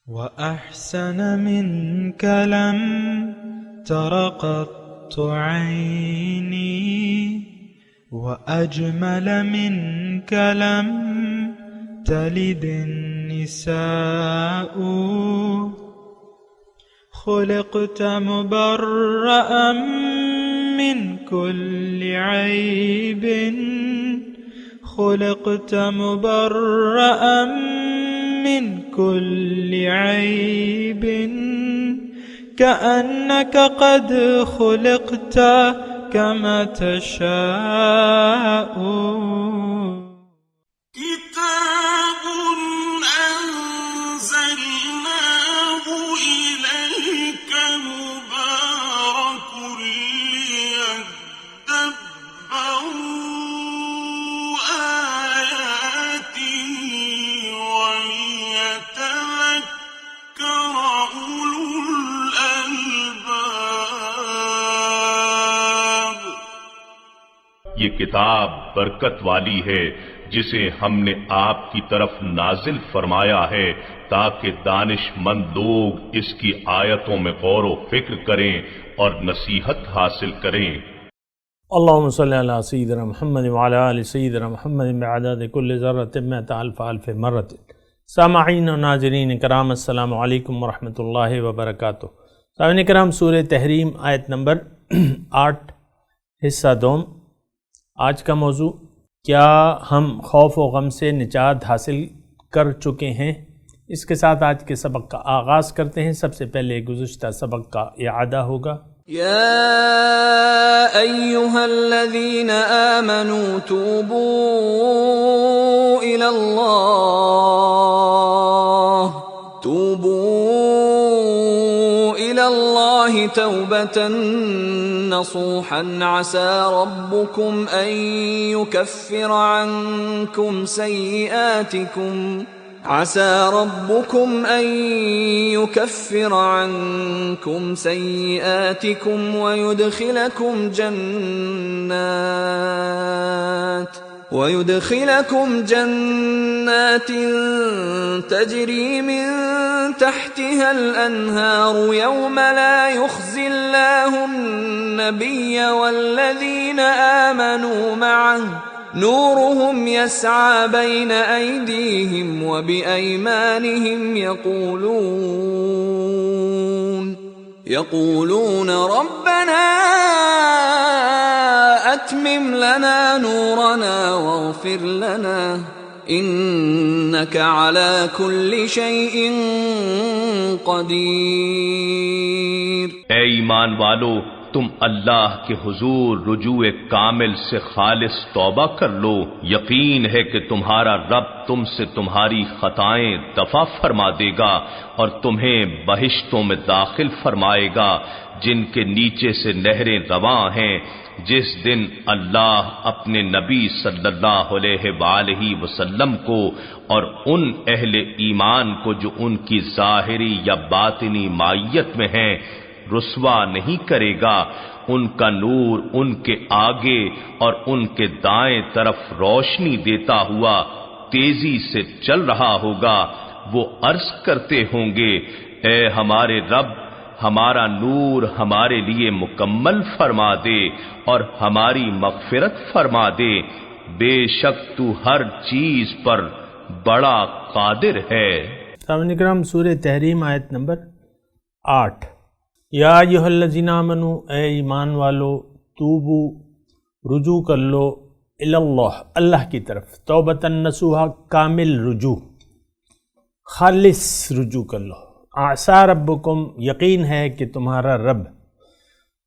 وأحسن منك لم تر قط عيني وأجمل منك لم تلد النساء خلقت مبرأ من كل عيب خلقت مبرأ من كل عيب كأنك قد خلقت كما تشاء كتاب أنزلناه إليك مبارك ليدبروا آياته وليتذكر أولو الألباب. یہ کتاب برکت والی ہے جسے ہم نے آپ کی طرف نازل فرمایا ہے تاکہ دانش مند لوگ اس کی آیتوں میں غور و فکر کریں اور نصیحت حاصل کریں. اللہم صلی علی سیدنا محمد وعلی آل سیدنا محمد بعدد کل ذرۃ مئۃ الف الف مرۃ. سامعین و ناظرین کرام السلام علیکم ورحمۃ اللہ وبرکاتہ. سامعین کرام، سورہ تحریم آیت نمبر 8 حصہ دوم. آج کا موضوع، کیا ہم خوف و غم سے نجات حاصل کر چکے ہیں؟ اس کے ساتھ آج کے سبق کا آغاز کرتے ہیں. سب سے پہلے گزشتہ سبق کا اعادہ ہوگا. يا أيها الذين آمنوا توبوا إلى الله توبة نصوحا عسى ربكم أن يكفر عنكم سيئاتكم ويدخلكم جنات تجري من تحتها الأنهار يوم لا يخزي الله النبي والذين آمنوا معه نورهم يسعى بين أيديهم وبأيمانهم يقولون ربنا أتمم لنا نورنا واغفر لنا إنك على كل شيء قدير. اے ایمان والو، تم اللہ کے حضور رجوع کامل سے خالص توبہ کر لو. یقین ہے کہ تمہارا رب تم سے تمہاری خطائیں دفع فرما دے گا اور تمہیں بہشتوں میں داخل فرمائے گا جن کے نیچے سے نہریں رواں ہیں. جس دن اللہ اپنے نبی صلی اللہ علیہ وآلہ وسلم کو اور ان اہل ایمان کو جو ان کی ظاہری یا باطنی مائیت میں ہیں رسوا نہیں کرے گا. ان کا نور ان کے آگے اور ان کے دائیں طرف روشنی دیتا ہوا تیزی سے چل رہا ہوگا. وہ عرض کرتے ہوں گے، اے ہمارے رب، ہمارا نور ہمارے لیے مکمل فرما دے اور ہماری مغفرت فرما دے. بے شک تو ہر چیز پر بڑا قادر ہے. سامعین کرام، سورہ تحریم آیت نمبر 8. یا ایھا الذین آمنوا، اے ایمان والو، توبو، رجوع کر لو، اللہ، اللہ کی طرف، توبۃ نصوحا، کامل رجوع، خالص رجوع کر لو. عسیٰ ربکم، یقین ہے کہ تمہارا رب،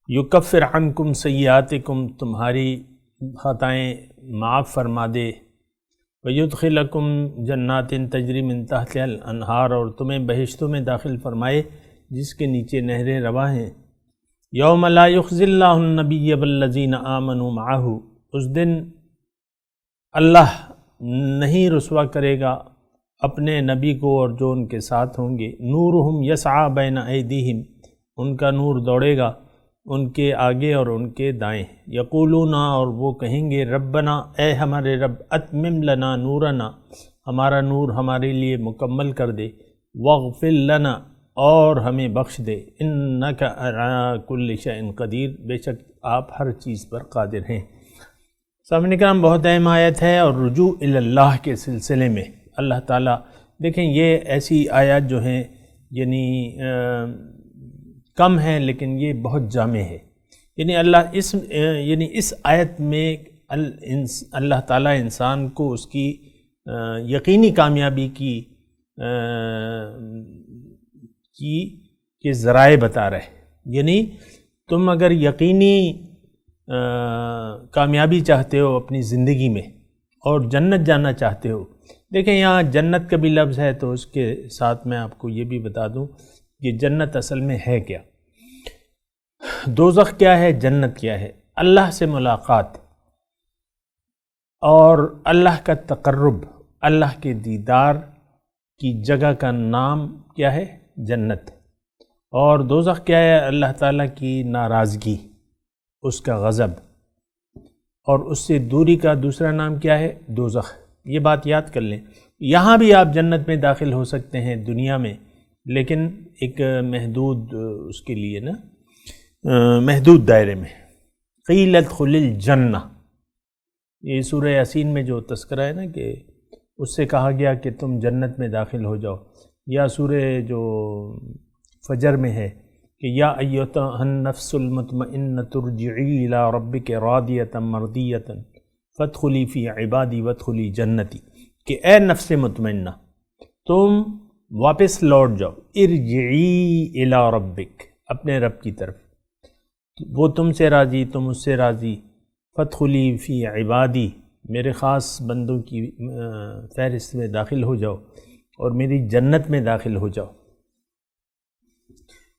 یکفر عنکم سیئاتکم، تمہاری خطائیں معاف فرما دے، ویدخلکم جنات تجری من تحتها الانہار، اور تمہیں بہشتوں میں داخل فرمائے جس کے نیچے نہریں رواں ہیں. یوم لا یخزی اللہ النبی والذین آمنوا معہ، اس دن اللہ نہیں رسوا کرے گا اپنے نبی کو اور جو ان کے ساتھ ہوں گے. نورہم یسعی بین ایدیہم، ان کا نور دوڑے گا ان کے آگے اور ان کے دائیں. یقولون، اور وہ کہیں گے، ربنا، اے ہمارے رب، اتمم لنا نورنا، ہمارا نور ہمارے لیے مکمل کر دے. واغفر لنا، اور ہمیں بخش دے، انک علی کل شیء قدیر، بے شک آپ ہر چیز پر قادر ہیں۔ سامعین کرام، بہت اہم آیت ہے، اور رجوع الی اللہ کے سلسلے میں اللہ تعالیٰ، دیکھیں یہ ایسی آیات جو ہیں یعنی کم ہیں لیکن یہ بہت جامع ہے، یعنی اس آیت میں اللہ تعالیٰ انسان کو اس کی یقینی کامیابی کی ذرائع بتا رہے ہیں۔ یعنی تم اگر یقینی کامیابی چاہتے ہو اپنی زندگی میں اور جنت جانا چاہتے ہو، دیکھیں یہاں جنت کا بھی لفظ ہے، تو اس کے ساتھ میں آپ کو یہ بھی بتا دوں کہ جنت اصل میں ہے کیا، دوزخ کیا ہے، جنت کیا ہے۔ اللہ سے ملاقات اور اللہ کا تقرب، اللہ کے دیدار کی جگہ کا نام کیا ہے، جنت۔ اور دوزخ کیا ہے، اللہ تعالیٰ کی ناراضگی، اس کا غضب، اور اس سے دوری کا دوسرا نام کیا ہے، دوزخ۔ یہ بات یاد کر لیں، یہاں بھی آپ جنت میں داخل ہو سکتے ہیں دنیا میں، لیکن ایک محدود اس کے لیے نا محدود دائرے میں۔ قیل ادخل الجنہ، یہ سورہ یاسین میں جو تذکرہ ہے نا کہ اس سے کہا گیا کہ تم جنت میں داخل ہو جاؤ، یا سورہ جو فجر میں ہے کہ یا ایتھا النفس المطمئنۃ ارجعی الی ربک راضیۃ مرضیۃ فادخلی فی عبادی وادخلی جنتی، کہ اے نفس مطمئنہ تم واپس لوٹ جاؤ، ارجعی الی ربک، اپنے رب کی طرف، وہ تم سے راضی، تم اس سے راضی، فادخلی فی عبادی، میرے خاص بندوں کی فہرست میں داخل ہو جاؤ اور میری جنت میں داخل ہو جاؤ۔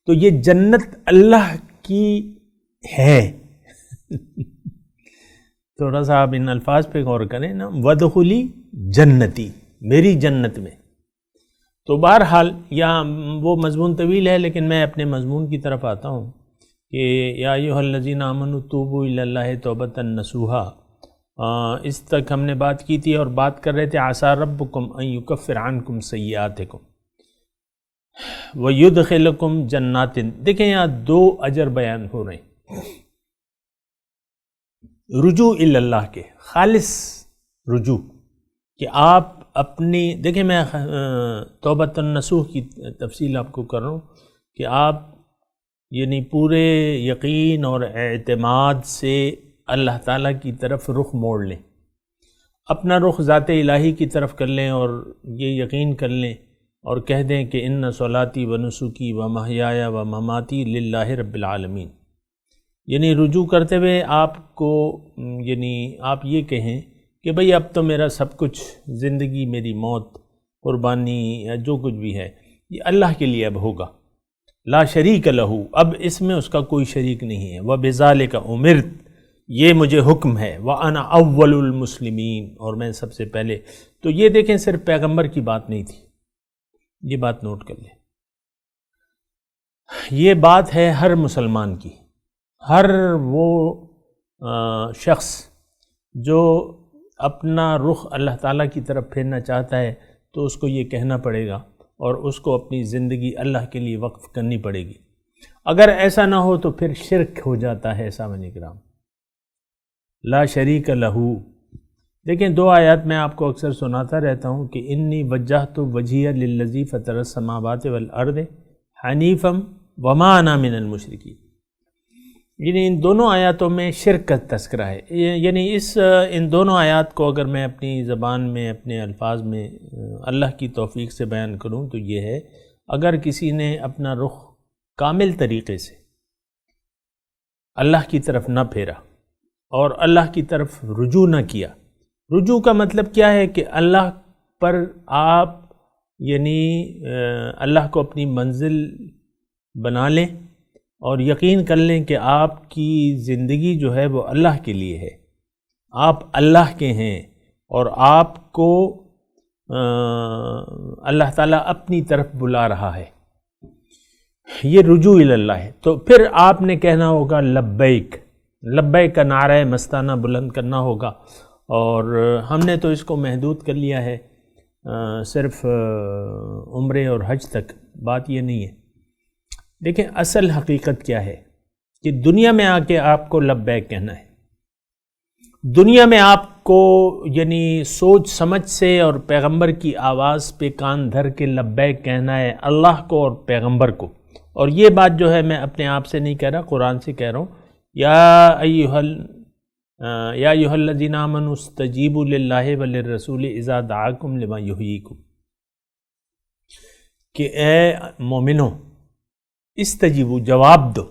تو یہ جنت اللہ کی ہے۔ تھوڑا سا آپ ان الفاظ پہ غور کریں نا، وادخلی جنتی، میری جنت میں۔ تو بہرحال یہاں وہ مضمون طویل ہے، لیکن میں اپنے مضمون کی طرف آتا ہوں کہ یا ایھا الذین آمنوا توبوا الی اللہ توبۃ نصوحا، اس تک ہم نے بات کی تھی، اور بات کر رہے تھے عسیٰ ربکم ان یکفر عنکم سیئاتکم وَيُدْخِلُكُمْ جَنَّاتٍ۔ دیکھیں یہاں دو اجر بیان ہو رہے ہیں، رجوع الی اللہ کے، خالص رجوع، کہ آپ اپنی، دیکھیں میں توبۃ النصوح کی تفصیل آپ کو کر رہا ہوں کہ آپ یعنی پورے یقین اور اعتماد سے اللہ تعالیٰ کی طرف رخ موڑ لیں، اپنا رخ ذات الہی کی طرف کر لیں، اور یہ یقین کر لیں اور کہہ دیں کہ ان صلاتی و نسکی و محیایا و مماتی للہ رب العالمین۔ یعنی رجوع کرتے ہوئے آپ کو یعنی آپ یہ کہیں کہ بھئی اب تو میرا سب کچھ، زندگی، میری موت، قربانی، یا جو کچھ بھی ہے یہ اللہ کے لیے اب ہوگا، لا شریک لہ، اب اس میں اس کا کوئی شریک نہیں ہے، وبذالک امرت، یہ مجھے حکم ہے، وانا اول المسلمین، اور میں سب سے پہلے۔ تو یہ دیکھیں صرف پیغمبر کی بات نہیں تھی، یہ بات نوٹ کر لیں، یہ بات ہے ہر مسلمان کی، ہر وہ شخص جو اپنا رخ اللہ تعالیٰ کی طرف پھیرنا چاہتا ہے تو اس کو یہ کہنا پڑے گا، اور اس کو اپنی زندگی اللہ کے لیے وقف کرنی پڑے گی۔ اگر ایسا نہ ہو تو پھر شرک ہو جاتا ہے۔ سامعین کرام، لا شریک لہ، دیکھیں دو آیات میں آپ کو اکثر سناتا رہتا ہوں کہ انی وجہت وجہی للذی فطر السماوات والارض حنیفا وما انا من المشرکین، یعنی ان دونوں آیاتوں میں شرک کا تذکرہ ہے۔ یعنی ان دونوں آیات کو اگر میں اپنی زبان میں، اپنے الفاظ میں اللہ کی توفیق سے بیان کروں تو یہ ہے، اگر کسی نے اپنا رخ کامل طریقے سے اللہ کی طرف نہ پھیرا اور اللہ کی طرف رجوع نہ کیا، رجوع کا مطلب کیا ہے کہ اللہ پر آپ یعنی اللہ کو اپنی منزل بنا لیں اور یقین کر لیں کہ آپ کی زندگی جو ہے وہ اللہ کے لیے ہے، آپ اللہ کے ہیں، اور آپ کو اللہ تعالیٰ اپنی طرف بلا رہا ہے، یہ رجوع الی اللہ ہے۔ تو پھر آپ نے کہنا ہوگا لبیک، لبیک کا نعرہ مستانہ بلند کرنا ہوگا، اور ہم نے تو اس کو محدود کر لیا ہے صرف عمرے اور حج تک، بات یہ نہیں ہے۔ دیکھیں اصل حقیقت کیا ہے کہ دنیا میں آ کے آپ کو لبیک کہنا ہے، دنیا میں آپ کو یعنی سوچ سمجھ سے اور پیغمبر کی آواز پہ کان دھر کے لبیک کہنا ہے اللہ کو اور پیغمبر کو۔ اور یہ بات جو ہے میں اپنے آپ سے نہیں کہہ رہا، قرآن سے کہہ رہا ہوں، یا ایھا الذین آمنوا استجیبوا للہ وللرسول اذا دعاکم لما یحییکم، کہ اے مومنو استجیبوا، جواب دو،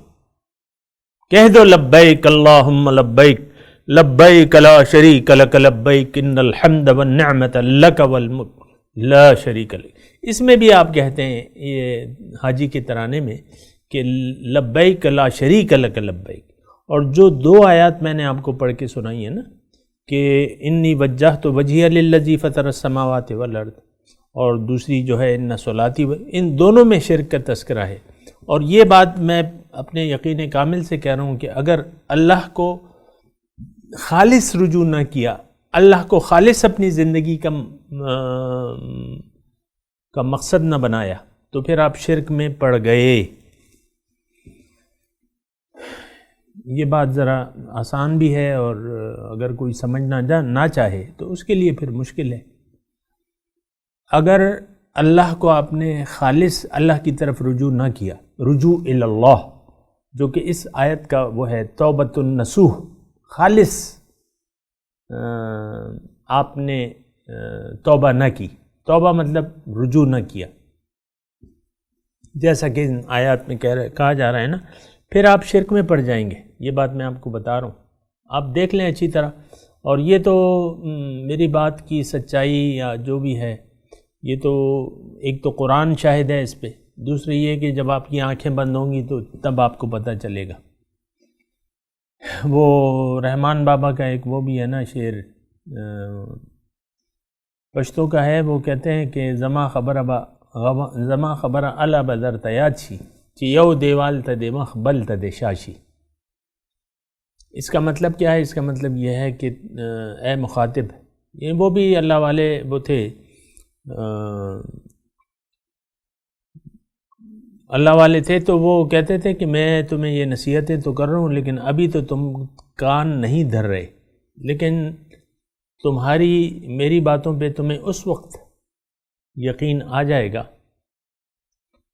کہہ دو لبیک اللہم لبیک، لبیک لا شریک لک لبیک ان الحمد والنعمت لک والملک لا شریک لک۔ اس میں بھی آپ کہتے ہیں یہ حاجی کے ترانے میں کہ لبیک لا شریک لک لبیک، اور جو دو آیات میں نے آپ کو پڑھ کے سنائی ہے نا کہ انی وجہت وجہی للذی فطر السماوات والارض، اور دوسری جو ہے ان صلاتی، ان دونوں میں شرک کا تذکرہ ہے۔ اور یہ بات میں اپنے یقین کامل سے کہہ رہا ہوں کہ اگر اللہ کو خالص رجوع نہ کیا، اللہ کو خالص اپنی زندگی کا مقصد نہ بنایا، تو پھر آپ شرک میں پڑ گئے۔ یہ بات ذرا آسان بھی ہے، اور اگر کوئی سمجھنا نہ چاہے تو اس کے لیے پھر مشکل ہے۔ اگر اللہ کو آپ نے خالص اللہ کی طرف رجوع نہ کیا، رجوع الی اللہ، جو کہ اس آیت کا وہ ہے توبۃ النصوح، خالص آپ نے توبہ نہ کی، توبہ مطلب رجوع نہ کیا، جیسا کہ ان آیات میں کہا جا رہا ہے نا، پھر آپ شرک میں پڑ جائیں گے۔ یہ بات میں آپ کو بتا رہا ہوں، آپ دیکھ لیں اچھی طرح۔ اور یہ تو میری بات کی سچائی یا جو بھی ہے، یہ تو ایک تو قرآن شاہد ہے اس پہ، دوسری یہ کہ جب آپ کی آنکھیں بند ہوں گی تو تب آپ کو پتہ چلے گا۔ وہ رحمان بابا کا ایک وہ بھی ہے نا شعر، پشتو کا ہے، وہ کہتے ہیں کہ زما خبر علا بدر تیاچی چی یو دیوال تدے مخبل تدے شاشی۔ اس کا مطلب کیا ہے؟ اس کا مطلب یہ ہے کہ اے مخاطب، یہ وہ بھی اللہ والے وہ تھے، اللہ والے تھے، تو وہ کہتے تھے کہ میں تمہیں یہ نصیحتیں تو کر رہا ہوں لیکن ابھی تو تم کان نہیں دھر رہے، لیکن تمہاری میری باتوں پہ تمہیں اس وقت یقین آ جائے گا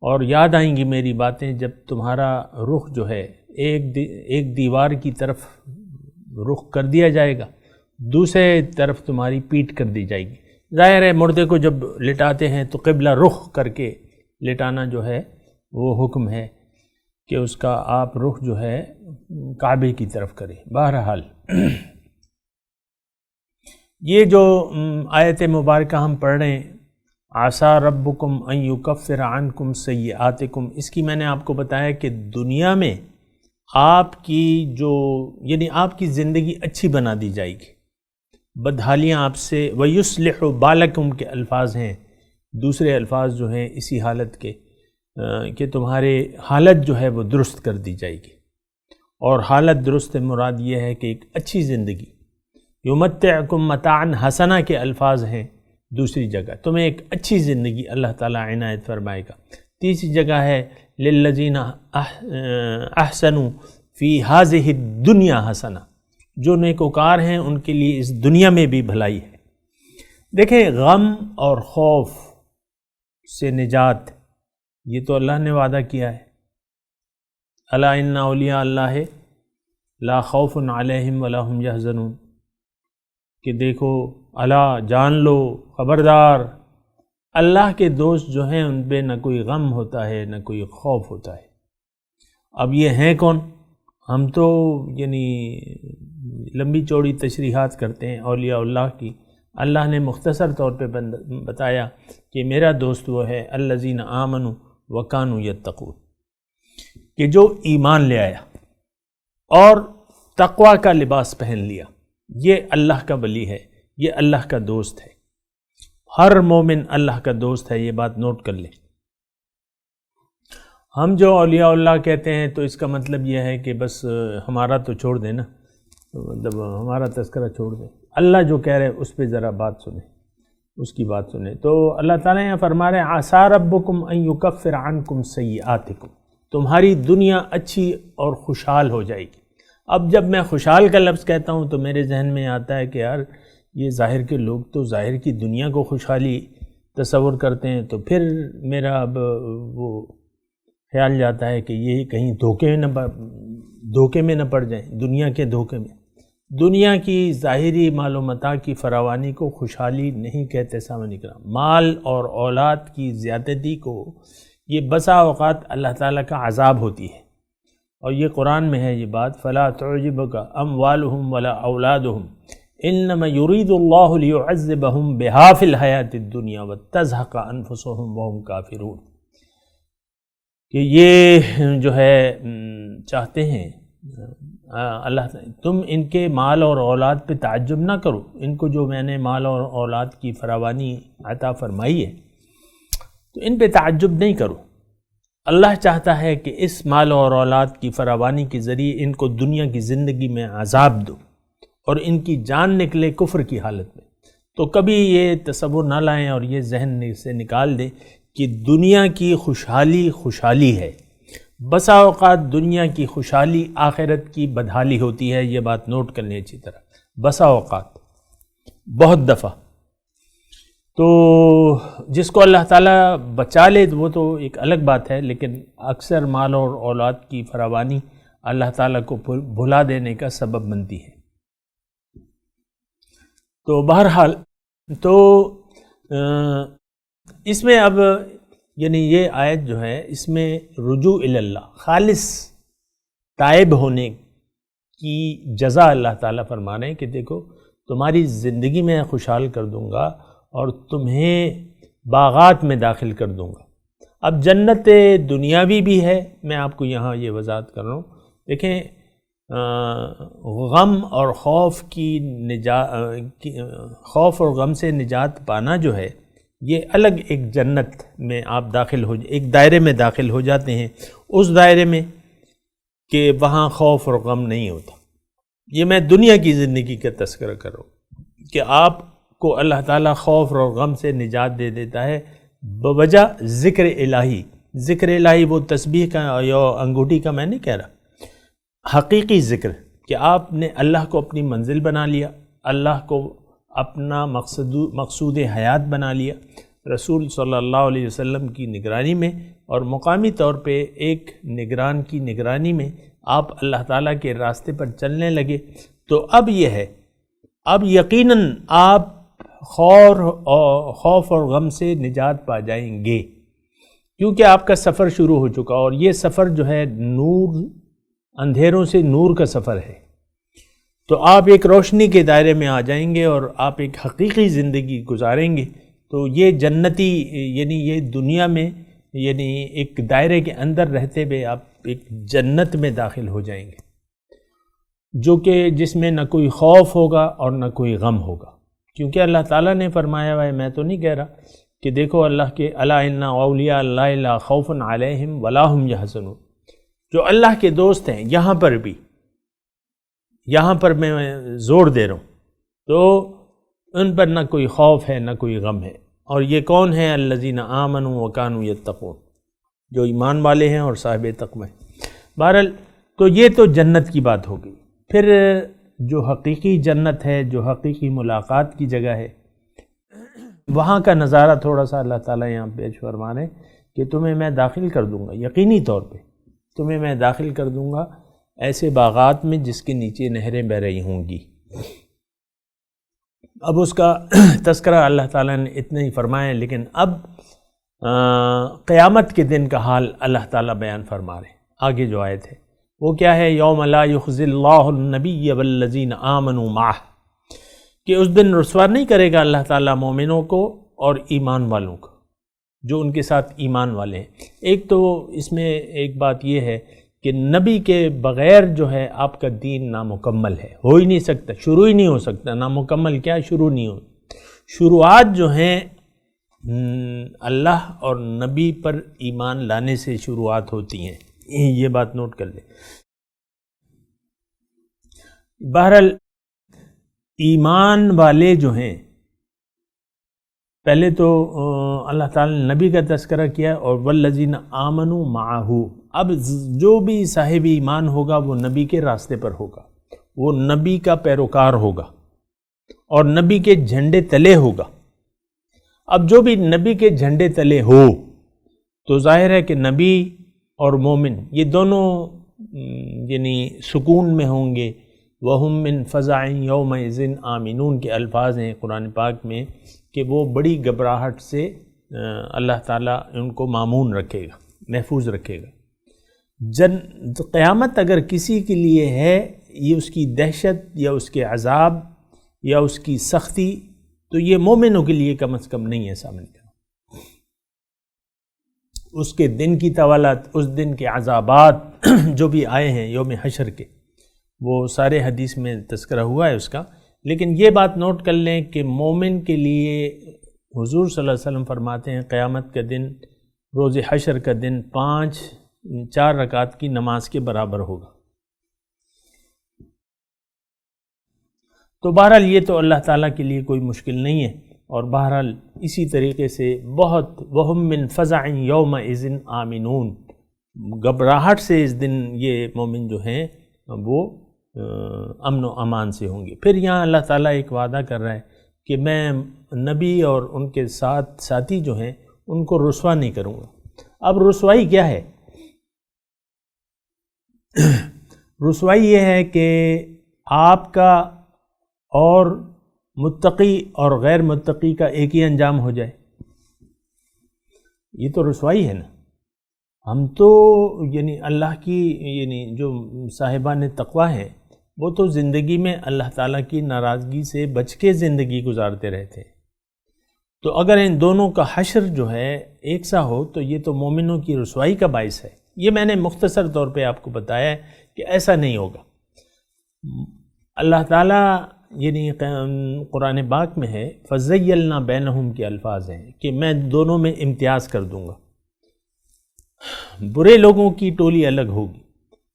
اور یاد آئیں گی میری باتیں جب تمہارا رخ جو ہے ایک دیوار کی طرف رخ کر دیا جائے گا، دوسرے طرف تمہاری پیٹھ کر دی جائے گی۔ ظاہر ہے مردے کو جب لٹاتے ہیں تو قبلہ رخ کر کے لٹانا جو ہے وہ حکم ہے کہ اس کا آپ رخ جو ہے کعبے کی طرف کریں۔ بہرحال یہ جو آیت مبارکہ ہم پڑھ رہے ہیں، عسیٰ ربکم ان یکفر عنکم سیئاتکم، اس کی میں نے آپ کو بتایا کہ دنیا میں آپ کی جو یعنی آپ کی زندگی اچھی بنا دی جائے گی، بدحالیاں آپ سے، وَيُصْلِحُ بَالَكُمْ کے الفاظ ہیں، دوسرے الفاظ جو ہیں اسی حالت کے کہ تمہارے حالت جو ہے وہ درست کر دی جائے گی۔ اور حالت درست مراد یہ ہے کہ ایک اچھی زندگی، یُمَتِّعْكُمْ مَتَاعًا حَسَنًا کے الفاظ ہیں دوسری جگہ، تمہیں ایک اچھی زندگی اللہ تعالیٰ عنایت فرمائے گا۔ تیسری جگہ ہے لِلَّذِينَ أَحْسَنُوا فِي هَذِهِ الدُّنْيَا حَسَنًا، جو نیکوکار ہیں ان کے لیے اس دنیا میں بھی بھلائی ہے۔ دیکھیں غم اور خوف سے نجات یہ تو اللہ نے وعدہ کیا ہے، الا ان اولیاء اللہ لا خوف علیہم ولا هم یحزنون، کہ دیکھو الا جان لو، خبردار، اللہ کے دوست جو ہیں ان پہ نہ کوئی غم ہوتا ہے نہ کوئی خوف ہوتا ہے۔ اب یہ ہیں کون؟ ہم تو یعنی لمبی چوڑی تشریحات کرتے ہیں اولیاء اللہ کی، اللہ نے مختصر طور پہ بتایا کہ میرا دوست وہ ہے الذین آمنوا وکانوا یتقون، کہ جو ایمان لے آیا اور تقوی کا لباس پہن لیا، یہ اللہ کا ولی ہے، یہ اللہ کا دوست ہے۔ ہر مومن اللہ کا دوست ہے، یہ بات نوٹ کر لیں۔ ہم جو اولیاء اللہ کہتے ہیں تو اس کا مطلب یہ ہے کہ بس ہمارا تو چھوڑ دیں نا، مطلب ہمارا تذکرہ چھوڑ دیں، اللہ جو کہہ رہے اس پہ ذرا بات سنیں۔ اس کی بات سنیں۔ تو اللہ تعالیٰ یہاں فرما رہے ہیں عَسَىٰ رَبُّكُمْ أَن يُكَفِّرَ عَنْكُمْ سَيِّئَاتِكُمْ، تمہاری دنیا اچھی اور خوشحال ہو جائے گی۔ اب جب میں خوشحال کا لفظ کہتا ہوں تو میرے ذہن میں آتا ہے کہ یار یہ ظاہر کے لوگ تو ظاہر کی دنیا کو خوشحالی تصور کرتے ہیں، تو پھر میرا اب وہ خیال جاتا ہے کہ یہ کہیں دھوکے میں نہ پڑ جائیں، دنیا کے دھوکے میں۔ دنیا کی ظاہری مال و متاع کی فراوانی کو خوشحالی نہیں کہتے سامنے کرام۔ مال اور اولاد کی زیادتی کو یہ بسا اوقات اللہ تعالیٰ کا عذاب ہوتی ہے، اور یہ قرآن میں ہے یہ بات، فَلَا تُعْجِبْكَ أَمْوَالُهُمْ وَلَا أَوْلَادُهُمْ إِنَّمَا يُرِيدُ اللَّهُ لِيُعَذِّبَهُمْ بِهَا فِي الْحَيَاةِ الدُّنْيَا وَتَزْهَقَ أَنفُسُهُمْ وَهُمْ كَافِرُونَ، کہ یہ جو ہے چاہتے ہیں اللہ تم ان کے مال اور اولاد پہ تعجب نہ کرو، ان کو جو میں نے مال اور اولاد کی فراوانی عطا فرمائی ہے تو ان پہ تعجب نہیں کرو۔ اللہ چاہتا ہے کہ اس مال اور اولاد کی فراوانی کے ذریعے ان کو دنیا کی زندگی میں عذاب دو اور ان کی جان نکلے کفر کی حالت میں۔ تو کبھی یہ تصور نہ لائیں اور یہ ذہن سے نکال دیں کہ دنیا کی خوشحالی ہے۔ بسا اوقات دنیا کی خوشحالی آخرت کی بدحالی ہوتی ہے، یہ بات نوٹ کر لیں اچھی طرح، بسا اوقات، بہت دفعہ۔ تو جس کو اللہ تعالیٰ بچا لے وہ تو ایک الگ بات ہے، لیکن اکثر مال اور اولاد کی فراوانی اللہ تعالیٰ کو بھلا دینے کا سبب بنتی ہے۔ تو بہرحال تو اس میں اب یعنی یہ آیت جو ہے اس میں رجوع اللہ، خالص تائب ہونے کی جزا اللہ تعالیٰ فرما رہے ہیں کہ دیکھو تمہاری زندگی میں خوشحال کر دوں گا اور تمہیں باغات میں داخل کر دوں گا۔ اب جنت دنیاوی بھی ہے، میں آپ کو یہاں یہ وضاحت کر رہا ہوں۔ دیکھیں غم اور خوف اور غم سے نجات پانا جو ہے یہ الگ ایک جنت میں آپ ایک دائرے میں داخل ہو جاتے ہیں، اس دائرے میں کہ وہاں خوف اور غم نہیں ہوتا۔ یہ میں دنیا کی زندگی کا تذکرہ کر رہا ہوں کہ آپ کو اللہ تعالیٰ خوف اور غم سے نجات دے دیتا ہے بوجہ ذکر الہی۔ ذکر الہی وہ تسبیح کا یا انگوٹھی کا میں نہیں کہہ رہا، حقیقی ذکر کہ آپ نے اللہ کو اپنی منزل بنا لیا، اللہ کو اپنا مقصود حیات بنا لیا، رسول صلی اللہ علیہ وسلم کی نگرانی میں اور مقامی طور پہ ایک نگران کی نگرانی میں آپ اللہ تعالیٰ کے راستے پر چلنے لگے، تو اب یہ ہے، اب یقیناً آپ خوف اور غم سے نجات پا جائیں گے، کیونکہ آپ کا سفر شروع ہو چکا، اور یہ سفر جو ہے اندھیروں سے نور کا سفر ہے۔ تو آپ ایک روشنی کے دائرے میں آ جائیں گے اور آپ ایک حقیقی زندگی گزاریں گے، تو یہ جنتی یعنی یہ دنیا میں یعنی ایک دائرے کے اندر رہتے ہوئے آپ ایک جنت میں داخل ہو جائیں گے، جو کہ جس میں نہ کوئی خوف ہوگا اور نہ کوئی غم ہوگا، کیونکہ اللہ تعالیٰ نے فرمایا ہوا ہے، میں تو نہیں کہہ رہا کہ دیکھو اللہ کے الا ان اولیاء اللہ لا خوف علیہم ولا هم یحزنون، جو اللہ کے دوست ہیں یہاں پر میں زور دے رہا ہوں، تو ان پر نہ کوئی خوف ہے نہ کوئی غم ہے۔ اور یہ کون ہیں؟ الذین آمنوا وکانوا یتقون، جو ایمان والے ہیں اور صاحب تقوی ہیں۔ بہرحال تو یہ تو جنت کی بات ہو گئی۔ پھر جو حقیقی جنت ہے، جو حقیقی ملاقات کی جگہ ہے، وہاں کا نظارہ تھوڑا سا اللہ تعالیٰ یہاں پیش فرما رہے ہیں کہ تمہیں میں داخل کر دوں گا، یقینی طور پہ تمہیں میں داخل کر دوں گا ایسے باغات میں جس کے نیچے نہریں بہ رہی ہوں گی۔ اب اس کا تذکرہ اللہ تعالیٰ نے اتنا ہی فرمایا، لیکن اب قیامت کے دن کا حال اللہ تعالیٰ بیان فرما رہے ہیں۔ آگے جو آیت ہے وہ کیا ہے؟ یوم لا یخزی اللہ النبی والذین آمنوا معہ، کہ اس دن رسوا نہیں کرے گا اللہ تعالیٰ مومنوں کو اور ایمان والوں کو، جو ان کے ساتھ ایمان والے ہیں۔ ایک تو اس میں ایک بات یہ ہے کہ نبی کے بغیر جو ہے آپ کا دین نامکمل ہے، ہو ہی نہیں سکتا، شروع ہی نہیں ہو سکتا۔ نامکمل کیا؟ شروع نہیں ہو۔ شروعات جو ہیں اللہ اور نبی پر ایمان لانے سے شروعات ہوتی ہیں، یہ بات نوٹ کر لیں۔ بہرحال ایمان والے جو ہیں پہلے تو اللہ تعالیٰ نے نبی کا تذکرہ کیا اور والذین آمنوا معہ. اب جو بھی صاحب ایمان ہوگا وہ نبی کے راستے پر ہوگا، وہ نبی کا پیروکار ہوگا اور نبی کے جھنڈے تلے ہوگا. اب جو بھی نبی کے جھنڈے تلے ہو تو ظاہر ہے کہ نبی اور مومن یہ دونوں یعنی سکون میں ہوں گے. وَهُم مِّن فَزَعٍ يَوْمَئِذٍ آمِنُونَ کے الفاظ ہیں قرآن پاک میں کہ وہ بڑی گھبراہٹ سے اللہ تعالیٰ ان کو مامون رکھے گا، محفوظ رکھے گا. قیامت اگر کسی کے لیے ہے، یہ اس کی دہشت یا اس کے عذاب یا اس کی سختی، تو یہ مومنوں کے لیے کم از کم نہیں ہے سامنے کا. اس کے دن کی طوالت، اس دن کے عذابات جو بھی آئے ہیں یوم حشر کے، وہ سارے حدیث میں تذکرہ ہوا ہے اس کا. لیکن یہ بات نوٹ کر لیں کہ مومن کے لیے حضور صلی اللہ علیہ وسلم فرماتے ہیں قیامت کا دن، روز حشر کا دن 4 رکعت کی نماز کے برابر ہوگا. تو بہرحال یہ تو اللہ تعالیٰ کے لیے کوئی مشکل نہیں ہے. اور بہرحال اسی طریقے سے بہت وَهُم مِّن فَزَعٍ يَوْمَئِذٍ آمِنُونَ، گھبراہٹ سے اس دن یہ مومن جو ہیں وہ امن و امان سے ہوں گے. پھر یہاں اللہ تعالیٰ ایک وعدہ کر رہا ہے کہ میں نبی اور ان کے ساتھی جو ہیں ان کو رسوا نہیں کروں گا. اب رسوائی کیا ہے؟ رسوائی یہ ہے کہ آپ کا اور متقی اور غیر متقی کا ایک ہی انجام ہو جائے. یہ تو رسوائی ہے نا. ہم تو یعنی اللہ کی یعنی جو صاحبان تقویٰ ہیں وہ تو زندگی میں اللہ تعالیٰ کی ناراضگی سے بچ کے زندگی گزارتے رہتے ہیں. تو اگر ان دونوں کا حشر جو ہے ایک سا ہو تو یہ تو مومنوں کی رسوائی کا باعث ہے. یہ میں نے مختصر طور پہ آپ کو بتایا ہے کہ ایسا نہیں ہوگا. اللہ تعالیٰ یعنی قرآن پاک میں ہے فَزَيَّلْنَا بَيْنَهُمْ کے الفاظ ہیں کہ میں دونوں میں امتیاز کر دوں گا. برے لوگوں کی ٹولی الگ ہوگی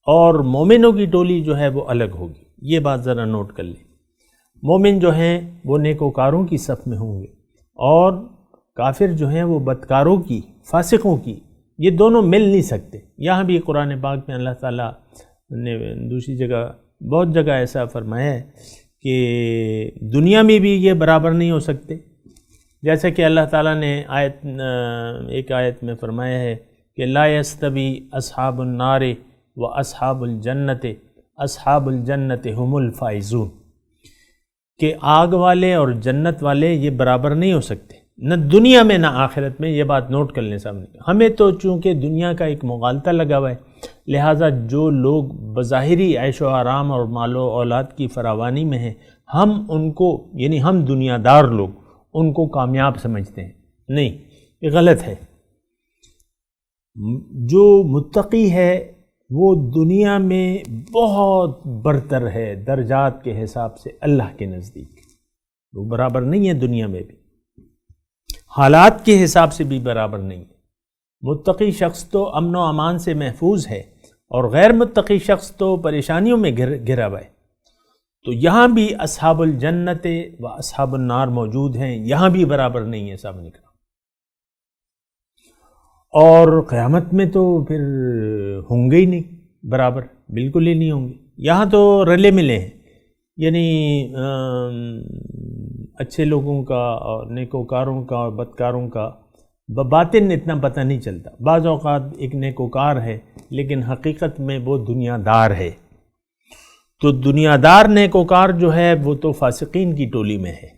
اور مومنوں کی ٹولی جو ہے وہ الگ ہوگی. یہ بات ذرا نوٹ کر لیں. مومن جو ہیں وہ نیکوکاروں کی صف میں ہوں گے اور کافر جو ہیں وہ بدکاروں کی، فاسقوں کی. یہ دونوں مل نہیں سکتے. یہاں بھی قرآن پاک میں اللہ تعالیٰ نے دوسری جگہ بہت جگہ ایسا فرمایا ہے کہ دنیا میں بھی یہ برابر نہیں ہو سکتے. جیسا کہ اللہ تعالیٰ نے ایک آیت میں فرمایا ہے کہ لا یستوی اصحاب النار و اصحاب الجنت اصحاب الجنت هم الفائزون، کہ آگ والے اور جنت والے یہ برابر نہیں ہو سکتے، نہ دنیا میں نہ آخرت میں. یہ بات نوٹ کر لیں سامنے. ہمیں تو چونکہ دنیا کا ایک مغالطہ لگا ہوا ہے، لہٰذا جو لوگ بظاہری عیش و آرام اور مال و اولاد کی فراوانی میں ہیں، ہم ان کو یعنی ہم دنیا دار لوگ ان کو کامیاب سمجھتے ہیں. نہیں، یہ غلط ہے. جو متقی ہے وہ دنیا میں بہت برتر ہے درجات کے حساب سے اللہ کے نزدیک. وہ برابر نہیں ہے دنیا میں بھی، حالات کے حساب سے بھی برابر نہیں ہے. متقی شخص تو امن و امان سے محفوظ ہے اور غیر متقی شخص تو پریشانیوں میں گھرا ہوا ہے. تو یہاں بھی اصحاب الجنت و اصحاب النار موجود ہیں، یہاں بھی برابر نہیں ہے سامنے کا. اور قیامت میں تو پھر ہوں گے ہی نہیں برابر، بالکل ہی نہیں ہوں گے. یہاں تو رلے ملے ہیں، یعنی اچھے لوگوں کا اور نیکوکاروں کا اور بدکاروں کا بباطن اتنا پتہ نہیں چلتا. بعض اوقات ایک نیکوکار ہے لیکن حقیقت میں وہ دنیا دار ہے. تو دنیا دار نیکوکار جو ہے وہ تو فاسقین کی ٹولی میں ہے.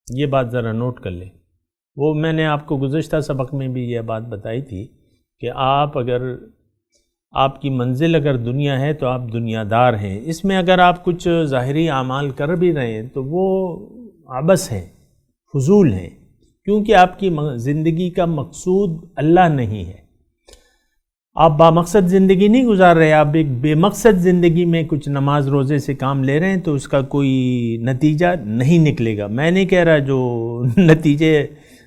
یہ بات ذرا نوٹ کر لیں. وہ میں نے آپ کو گزشتہ سبق میں بھی یہ بات بتائی تھی کہ آپ کی منزل اگر دنیا ہے تو آپ دنیا دار ہیں. اس میں اگر آپ کچھ ظاہری اعمال کر بھی رہے ہیں تو وہ عبث ہیں، فضول ہیں، کیونکہ آپ کی زندگی کا مقصود اللہ نہیں ہے. آپ بامقصد زندگی نہیں گزار رہے. آپ ایک بے مقصد زندگی میں کچھ نماز روزے سے کام لے رہے ہیں تو اس کا کوئی نتیجہ نہیں نکلے گا. میں نہیں کہہ رہا جو نتیجے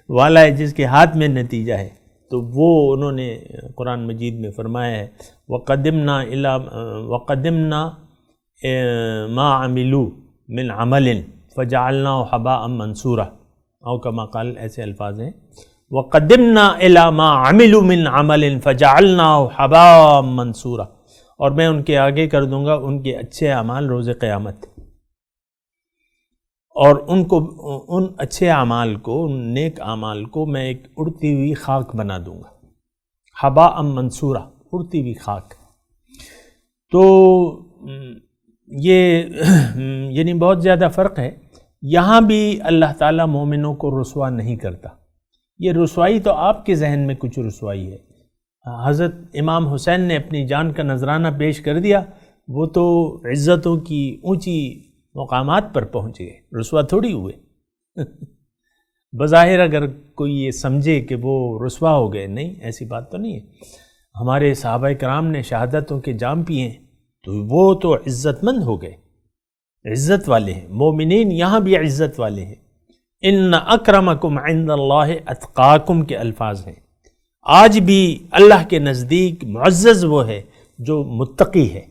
والا ہے جس کے ہاتھ میں نتیجہ ہے، تو وہ انہوں نے قرآن مجید میں فرمایا ہے وَقَدِّمْنَا مَا عَمِلُوا مِنْ عَمَلٍ فَجَعَلْنَاهُ حَبَاءً مَنْثُورًا. او کما قال، ایسے الفاظ ہیں. وَقَدِّمْنَا إِلَى مَا عَمِلُوا مِنْ عَمَلٍ فَجَعَلْنَاهُ حَبَاءً مَنْثُورًا، اور میں ان کے آگے کر دوں گا ان کے اچھے اعمال روز قیامت، اور ان اچھے اعمال کو، ان نیک اعمال کو میں ایک اڑتی ہوئی خاک بنا دوں گا. حباء منصورا، اڑتی ہوئی خاک. تو یہ یعنی بہت زیادہ فرق ہے. یہاں بھی اللہ تعالیٰ مومنوں کو رسوا نہیں کرتا. یہ رسوائی تو آپ کے ذہن میں کچھ رسوائی ہے. حضرت امام حسین نے اپنی جان کا نذرانہ پیش کر دیا، وہ تو عزتوں کی اونچی مقامات پر پہنچ گئے، رسوا تھوڑی ہوئے. بظاہر اگر کوئی یہ سمجھے کہ وہ رسوا ہو گئے، نہیں، ایسی بات تو نہیں ہے. ہمارے صحابہ کرام نے شہادتوں کے جام پیے تو وہ تو عزت مند ہو گئے، عزت والے ہیں. مومنین یہاں بھی عزت والے ہیں. ان اکرمکم عند اللہ اتقاکم کے الفاظ ہیں. آج بھی اللہ کے نزدیک معزز وہ ہے جو متقی ہے.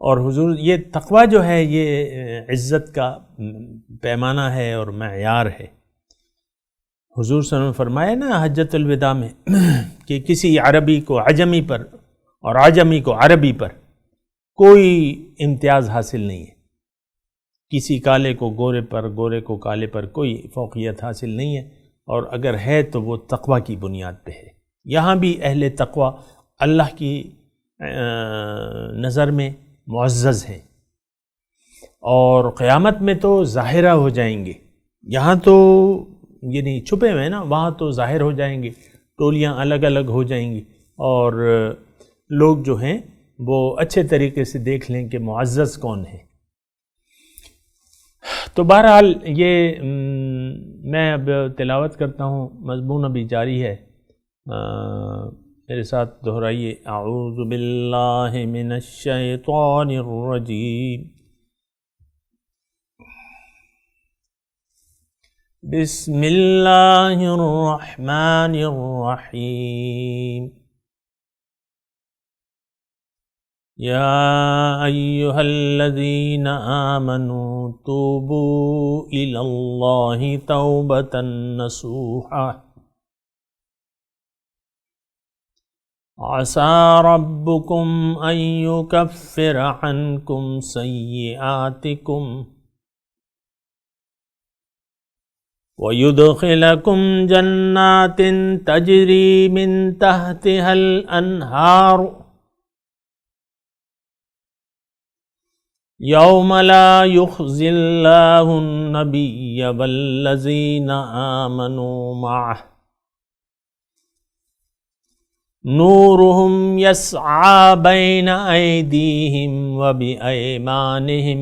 اور حضور یہ تقوی جو ہے یہ عزت کا پیمانہ ہے اور معیار ہے. حضور صلی اللہ علیہ وسلم فرمایا نا حجۃ الوداع میں کہ کسی عربی کو عجمی پر اور عجمی کو عربی پر کوئی امتیاز حاصل نہیں ہے. کسی کالے کو گورے پر، گورے کو کالے پر کوئی فوقیت حاصل نہیں ہے، اور اگر ہے تو وہ تقوی کی بنیاد پہ ہے. یہاں بھی اہل تقوی اللہ کی نظر میں معزز ہیں، اور قیامت میں تو ظاہرہ ہو جائیں گے. یہاں تو یعنی چھپے ہوئے نا، وہاں تو ظاہر ہو جائیں گے. ٹولیاں الگ الگ ہو جائیں گی، اور لوگ جو ہیں وہ اچھے طریقے سے دیکھ لیں کہ معزز کون ہے. تو بہرحال یہ میں اب تلاوت کرتا ہوں، مضمون ابھی جاری ہے. میرے ساتھ دہرائیے. اعوذ باللہ من الشیطان الرجیم، بسم اللہ الرحمن الرحیم. یا ایہا الذین آمنوا توبوا الی اللہ توبۃ نصوحا عسى ربكم أن يكفر عنكم سيئاتكم ويدخلكم جنات تجري من تحتها الأنهار يوم لا يخزي الله النبي والذين آمنوا معه نورهم يسعى بين أيديهم وبأيمانهم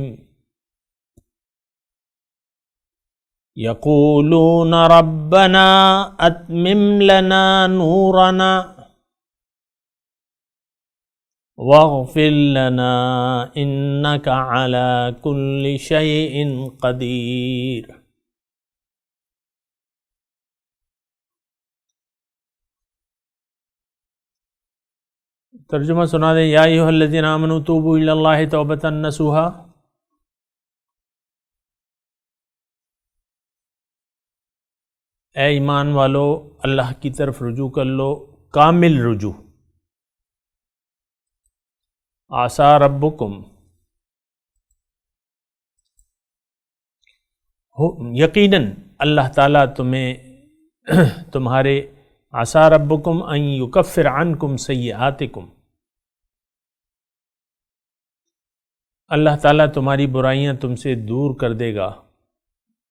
يقولون ربنا أتمم لنا نورنا واغفر لنا إنك على كل شيء قدير. ترجمہ سنا دیں. یا ایھا الذین آمنوا توبوا الی اللہ توبۃ نصوحا. اے ایمان والو اللہ کی طرف رجوع کر لو، کامل رجوع. عسیٰ ربکم، یقیناً اللہ تعالیٰ تمہارے عسیٰ ربکم ان یکفر عنکم سیئاتکم، اللہ تعالیٰ تمہاری برائیاں تم سے دور کر دے گا.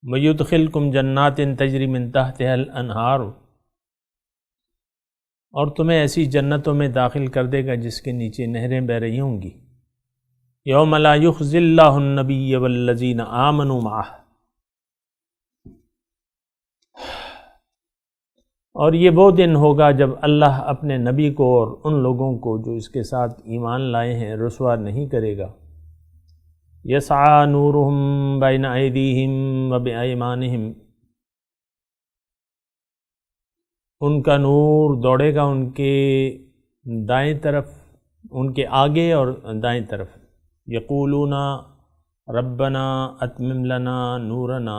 وَيُدْخِلْكُمْ جَنَّاتٍ تَجْرِي مِن تَحْتِهَا الْأَنْهَارُ، اور تمہیں ایسی جنتوں میں داخل کر دے گا جس کے نیچے نہریں بہہ رہی ہوں گی. يَوْمَ لَا يُخْزِي اللَّهُ النَّبِيَّ وَالَّذِينَ آمَنُوا مَعَهُ، اور یہ وہ دن ہوگا جب اللہ اپنے نبی کو اور ان لوگوں کو جو اس کے ساتھ ایمان لائے ہیں رسوا نہیں کرے گا. یسعی نورہم بین ایدیہم وبایمانہم، ان کا نور دوڑے گا ان کے دائیں طرف، ان کے آگے اور دائیں طرف. یقولون ربنا اتمم لنا نورنا،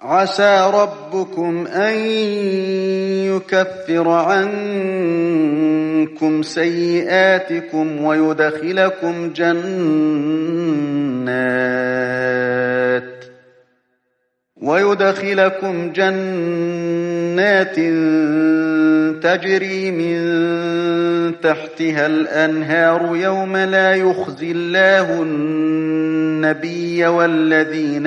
عسى ربكم أن يكفر عنكم سيئاتكم ويدخلكم جنات تجري من تحتها الأنهار يوم لا يخزي الله النبي والذين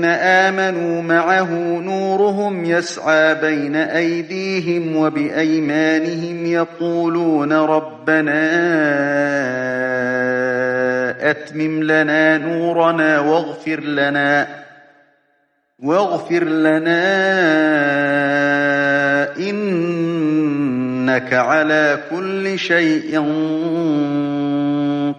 آمنوا معه نورهم يسعى بين أيديهم وبأيمانهم يقولون ربنا أتمم لنا نورنا واغفر لنا إنك على كل شيء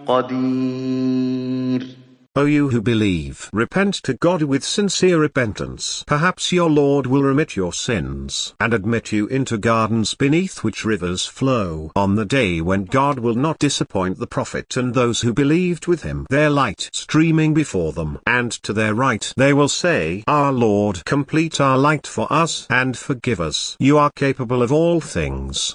قدير. O you who believe, repent to God with sincere repentance. Perhaps your Lord will remit your sins, and admit you into gardens beneath which rivers flow, on the day when God will not disappoint the Prophet and those who believed with him, their light streaming before them, and to their right they will say, Our Lord, complete our light for us, and forgive us. You are capable of all things.